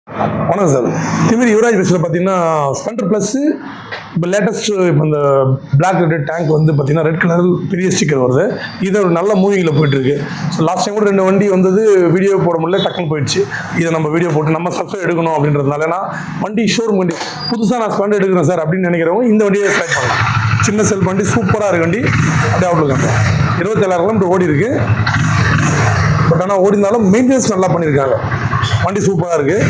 வணக்கம் சார். திமிரி யுவராஜ் பஸ்ஸில் பார்த்தீங்கன்னா ஸ்பெண்டர் ப்ளஸ்ஸு இப்போ லேட்டஸ்ட் இப்போ இந்த பிளாக் ரெட் டேங்க் வந்து பார்த்தீங்கன்னா ரெட் கலர் பெரிய ஸ்டிக்கர் வருது. இது ஒரு நல்ல மூவிங்கில் போயிட்டுருக்கு. ஸோ லாஸ்ட் டைம் கூட 2 வண்டி வந்தது, வீடியோ போட முடியல, டக்குன்னு போயிடுச்சு. இதை நம்ம வீடியோ போட்டு நம்ம சப்ஸ்கிரைப் எடுக்கணும் அப்படின்றதுனால நான் வண்டி ஷோரூம் வண்டி புதுசாக நான் ஸ்பெண்டர் எடுக்கிறேன் சார் அப்படின்னு நினைக்கிறவங்க இந்த வண்டியை செலக்ட் பண்ணலாம். சின்ன செல் வண்டி சூப்பராக இருக்கு வண்டி. அப்படியே அவுட்லுக்காங்க 27,000 கிலோமீட்டர் ஓடி இருக்கு. பட் ஆனால் ஓடினாலும் மெயின்டெனன்ஸ் நல்லா பண்ணியிருக்காங்க. வண்டி சூப்பராக இருக்குது,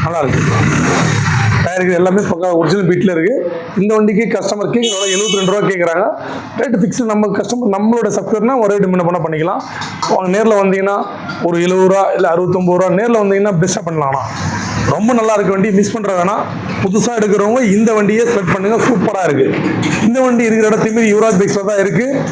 நல்லா இருக்கு. டயருக்கு எல்லாமே பக்கா ஒரிஜினல் பீட்டில் இருக்குது. இந்த வண்டிக்கு கஸ்டமர் கேட்குறோட 72 ரூபா கேட்குறாங்க. Rate fix. நம்ம கஸ்டமர் நம்மளோட சப்ஸ்கிரைப்னா ஒரு ரேட்டு முன்ன பண்ணால் பண்ணிக்கலாம். அவங்க நேரில் வந்தீங்கன்னா ஒரு 70 ரூபா இல்லை 69 ரூபா நேரில் வந்தீங்கன்னா பெஸ்ட்டாக பண்ணலாம். ரொம்ப நல்லா இருக்கு வண்டி, மிஸ் பண்ணுற வேணாம். புதுசாக எடுக்கிறவங்க இந்த வண்டியை செலக்ட் பண்ணுங்க, சூப்பராக இருக்குது. இந்த வண்டி இருக்கிற இடம் திமிரி யுவராஜ் பைக்ஸில் தான் இருக்குது.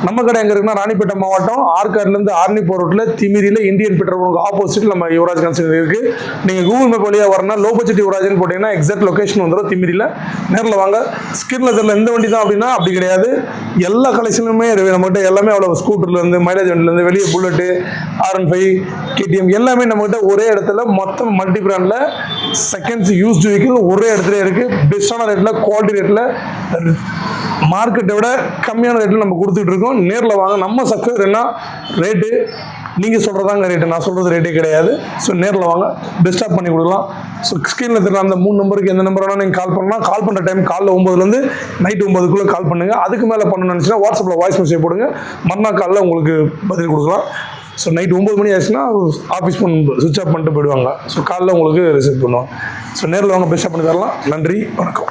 நம்ம கடை எங்கே இருக்குன்னா ராணிப்பேட்டை மாவட்டம் ஆற்காடுலேருந்து ஆர்னி போகிற ரோட்டில் திமிரியில் இந்தியன் பெட்ரோல் பங்க் ஆப்போசிட் நம்ம யுவராஜ் கன்சல்ட் இருக்குது. நீங்கள் கூகுள் மேப் வழியாக வரணும்னா லோ பட்ஜெட் யுவராஜ்னு போட்டிங்கன்னா எக்ஸாக்ட் லொக்கேஷன் வந்துடும் திமிரியில். நேரில் வாங்க. ஸ்கிரீனில் தெரியல எந்த வண்டி தான் அப்படின்னா அப்படி கிடையாது. எல்லா கலெக்ஷனுமே இருக்குது நம்மகிட்ட. எல்லாமே அவ்வளோ ஸ்கூட்டர்லேருந்து மைலேஜ் வண்டிலேருந்து வெளியே புல்லட்டு, R15, KTM எல்லாமே நம்மகிட்ட ஒரே இடத்துல மொத்தம் மல்டி பிராண்டில் செகண்ட்ஸ் யூஸ்டு வெஹிக்கிள் ஒரே இடத்துல இருக்குது. பெஸ்ட்டான ரேட்டில், குவாலிட்டி ரேட்டில், மார்க்கெட்டை விட கம்மியான ரேட்டில் நம்ம கொடுத்துட்டு இருக்கோம். நேரில் வாங்க. நம்ம சப்ஸ்கிரைபர் என்ன ரேட்டு நீங்கள் சொல்கிறதாங்க ரேட்டு, நான் சொல்கிறது ரேட்டே கிடையாது. ஸோ நேரில் வாங்க, பெஸ்ட்டாக பண்ணி கொடுக்கலாம். ஸோ ஸ்க்ரீனில் தெரியல அந்த 3 நம்பருக்கு எந்த நம்பர் வேணால் நீங்கள் கால் பண்ணலாம். கால் பண்ணுற டைம் காலைல 9லேருந்து நைட்டு 9க்குள்ளே கால் பண்ணுங்கள். அதுக்கு மேலே பண்ணணும்னு நினச்சின்னா வாட்ஸ்அப்பில் வாய்ஸ் மெசேஜ் போடுங்க. மறுநாள் காலையில் உங்களுக்கு பதில் கொடுக்கலாம். ஸோ நைட் 9 மணி ஆச்சுன்னா ஆஃபீஸ் சுவிட்ச் ஆஃப் பண்ணிட்டு போயிடுவாங்க. ஸோ காலைல உங்களுக்கு ரிசீவ் பண்ணுவாங்க. ஸோ நேரில் வாங்க, பெஸ்ட்டாக பண்ணி தரலாம். நன்றி, வணக்கம்.